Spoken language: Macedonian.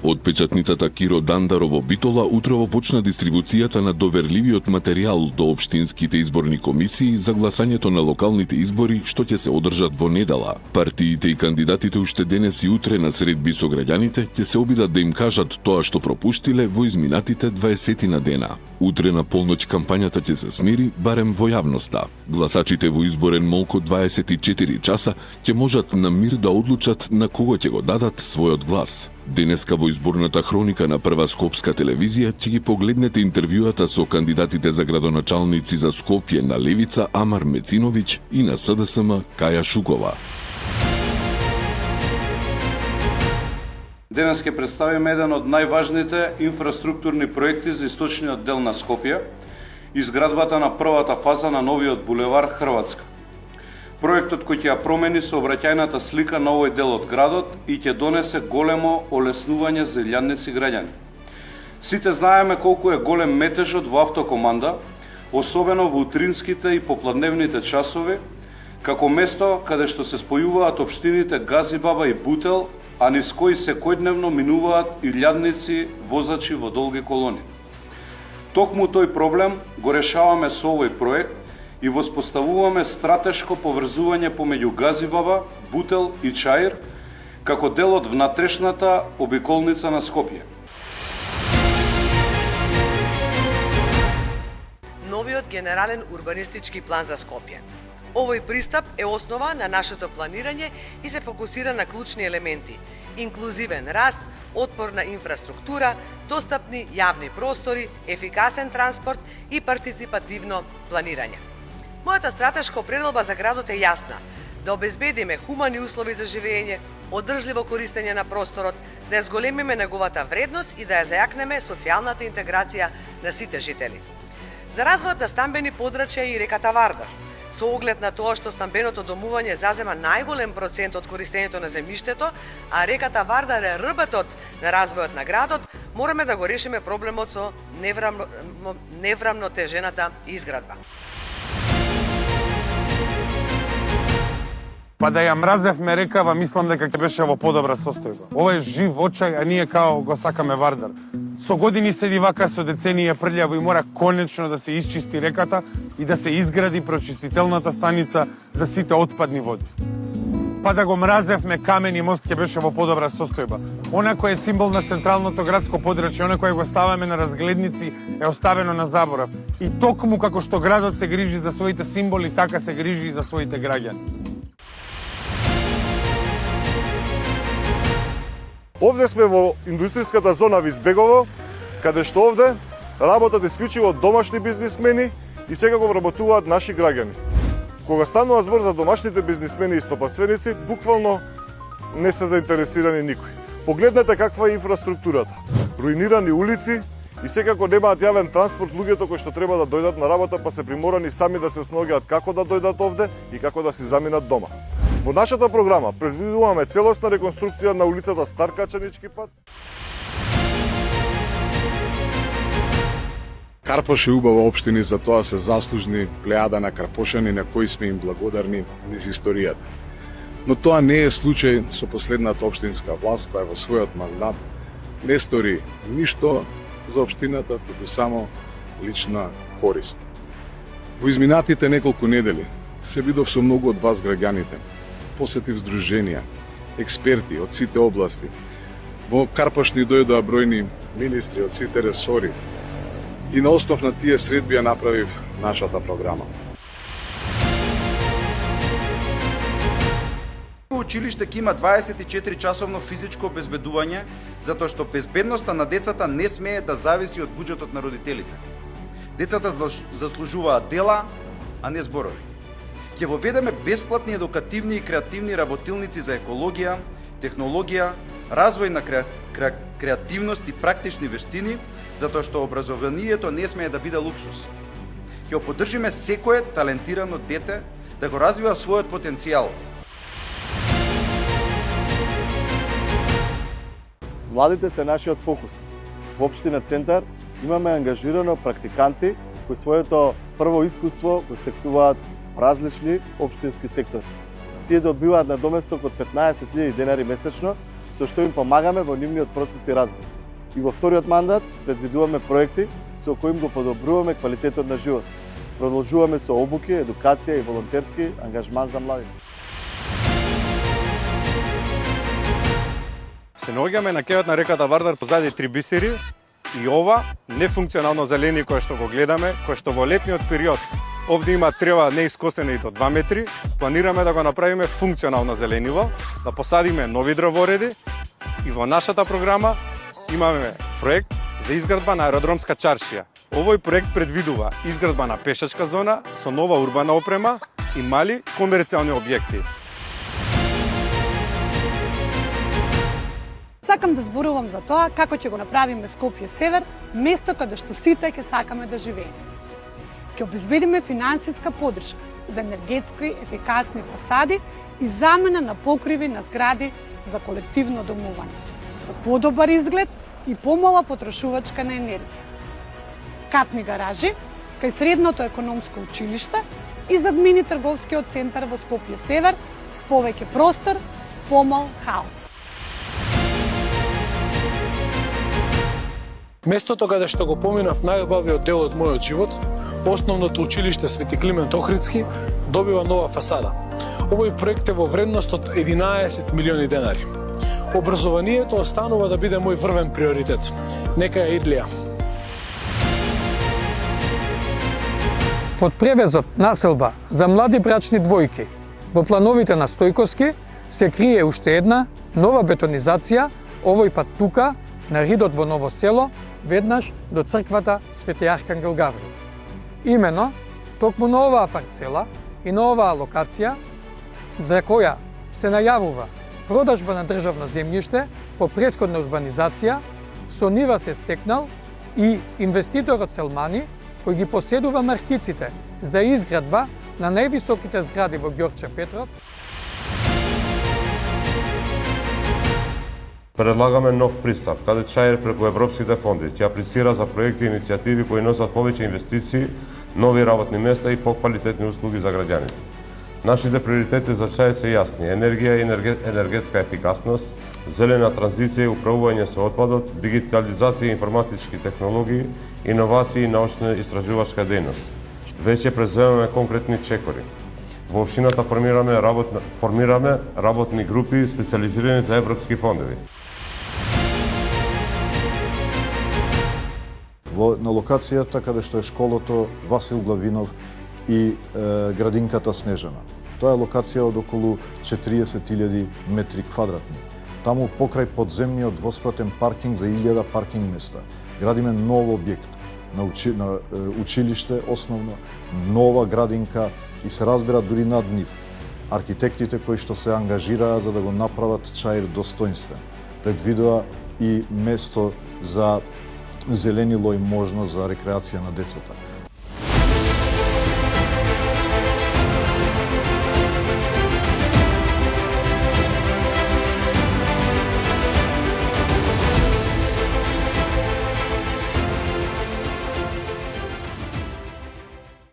Од печатницата Киро Дандаров во Битола утрово почна дистрибуцијата на доверливиот материјал до општинските изборни комисии за гласањето на локалните избори што ќе се одржат во недела. Партиите и кандидатите уште денес и утре на средби со граѓаните ќе се обидат да им кажат тоа што пропуштиле во изминатите 20 на дена. Утре на полноќ кампањата ќе се смири, барем во јавноста. Гласачите во изборен молко 24 часа ќе можат на мир да одлучат на кого ќе го дадат својот глас. Денеска во изборната хроника на Прва Скопска телевизија ќе ги погледнете интервјуата со кандидатите за градоначалници за Скопје на Левица Амар Мециновиќ и на СДСМ Каја Шукова. Денес ќе представиме еден од најважните инфраструктурни проекти за источниот дел на Скопје, изградбата на првата фаза на новиот булевар Хрватска. Проектот кој ќе ја промени сообраќајната слика на овој дел од градот и ќе донесе големо олеснување за илјадници граѓани. Сите знаеме колку е голем метежот во автокоманда, особено во утринските и попладневните часови, како место каде што се спојуваат општините Газибаба и Бутел, а низ кои секојдневно минуваат илјадници возачи во долги колони. Токму тој проблем го решаваме со овој проект и воспоставуваме стратешко поврзување помеѓу Газибаба, Бутел и Чаир, како дел од внатрешната обиколница на Скопје. Новиот генерален урбанистички план за Скопје. Овој пристап е основа на нашето планирање и се фокусира на клучни елементи: инклузивен раст, отпорна инфраструктура, достапни јавни простори, ефикасен транспорт и партиципативно планирање. Мојата стратешка определба за градот е јасна: да обезбедиме хумани услови за живење, одржливо користење на просторот, да ја зголемиме неговата вредност и да ја зајакнеме социјалната интеграција на сите жители. За развојот на стамбени подрачја и реката Вардар, со оглед на тоа што стамбеното домување зазема најголем процент од користењето на земјиштето, а реката Вардар е рбатот на развојот на градот, мораме да го решиме проблемот со неврамнотежената изградба. Па да ја мразевме рекава, мислам дека ќе беше во подобра состојба. Ова е жив очај, а ние као го сакаме Вардар. Со години седи вака, со децении е прљаво и мора конечно да се исчисти реката и да се изгради прочистителната станица за сите отпадни води. Па да го мразевме камени мост ќе беше во подобра состојба. Она кој е символ на централното градско подрачје, она кој го ставаме на разгледници, е оставено на заборав. И токму како што градот се грижи за своите символи, така се грижи и за своите граѓани. Овде сме во индустријската зона Визбегово, каде што овде работат исклучиво домашни бизнисмени и секако вработуваат наши граѓани. Кога станува збор за домашните бизнисмени и стопанственици, буквално не се заинтересирани никој. Погледнете каква е инфраструктурата. Руинирани улици и секако немаат јавен транспорт луѓето кои што треба да дојдат на работа, па се приморани сами да се сноѓаат како да дојдат овде и како да си заминат дома. Во нашата програма предвидуваме целосна реконструкција на улицата Стар Качанички пат. Карпош и убава општини, за тоа се заслужни плејада на карпошани на кои сме им благодарни низ историјата. Но тоа не е случај со последната општинска власт, која во својот мандат не стори ништо за општината, туку само лична корист. Во изминатите неколку недели се видов со многу од вас граѓаните. Посетив здруженија, експерти од сите области. Во Карпош ни дојдоа бројни министри од сите ресори и на основ на тие средби ја направив нашата програма. Училиште ќе има 24-часовно физичко обезбедување, затоа што безбедноста на децата не смее да зависи од буџетот на родителите. Децата заслужуваат дела, а не зборови. Ќе воведеме бесплатни едукативни и креативни работилници за екологија, технологија, развој на креативност и практични вештини, затоа што образованието не смее да биде луксус. Ќе поддржиме секое талентирано дете да го развива својот потенцијал. Младите се нашиот фокус. Во општина Центар имаме ангажирано практиканти кои своето прво искуство го стекнуваат различни општински сектори. Тие добиваат надоместок од 15.000 денари месечно, со што им помагаме во нивниот процес и разбор. И во вториот мандат предвидуваме проекти со кои го подобруваме квалитетот на живот. Продолжуваме со обуки, едукација и волонтерски ангажман за младите. Се наоѓаме на кејот на реката Вардар позади 3 бисери и ова нефункционално зелени кое што го гледаме, кое што во летниот период овде има трева неискосена и до 2 метри, планираме да го направиме функционално зелениво, да посадиме нови дрвореди и во нашата програма имаме проект за изградба на аеродромска чаршија. Овој проект предвидува изградба на пешачка зона со нова урбана опрема и мали комерцијални објекти. Сакам да зборувам за тоа како ќе го направиме Скопје Север место каде што сите ќе сакаме да живееме. Ќе обезбедиме финансиска подршка за енергетски ефикасни фасади и замена на покриви на згради за колективно домување, за подобар изглед и помала потрошувачка на енергија. Капни гаражи кај средното економско училиште и зад мини трговскиот центар во Скопје Север, повеќе простор, помал хаос. Местото каде што го поминав најубавиот дел од мојот живот, основното училиште Свети Климент Охридски, добива нова фасада. Овој проект е во вредност од 11 милиони денари. Образованието останува да биде мој врвен приоритет. Нека е Идлија. Под превезот населба за млади брачни двојки во плановите на Стојковски се крие уште една нова бетонизација, овој пат тука, на ридот во Ново село, веднаш до црквата Свети Архангел Гаврил. Имено, токму на оваа парцела и на оваа локација, за која се најавува продажба на државно земјиште по претходна урбанизација, со нива се стекнал и инвеститорот Селмани, кој ги поседува маркиците за изградба на највисоките згради во Ѓорче Петров. Предлагаме нов пристап, каде ЧАИР преку европските фонди ќе аплицира за проекти и иницијативи кои носат повеќе инвестиции, нови работни места и поквалитетни услуги за граѓаните. Нашите приоритети за ЧАИР се јасни: енергија и енергетска ефикасност, зелена транзиција и управување со отпадот, дигитализација и информатички технологии, иновации и научно-истражувачка дејност. Веќе преземаме конкретни чекори. Во општината формираме работни групи специализирани за европски фондови. На локацијата каде што е школото Васил Главинов и градинката Снежана. Тоа е локација од околу 40.000 метри квадратни. Таму покрај подземниот двоспратен паркинг за 1000 паркинг места. Градиме нов објект на училиште основно, нова градинка и се разбира дури над нив. Архитектите кои што се ангажираа за да го направат ЧАИР достоинствен. Предвидува и место за зелени лој можност за рекреација на децата.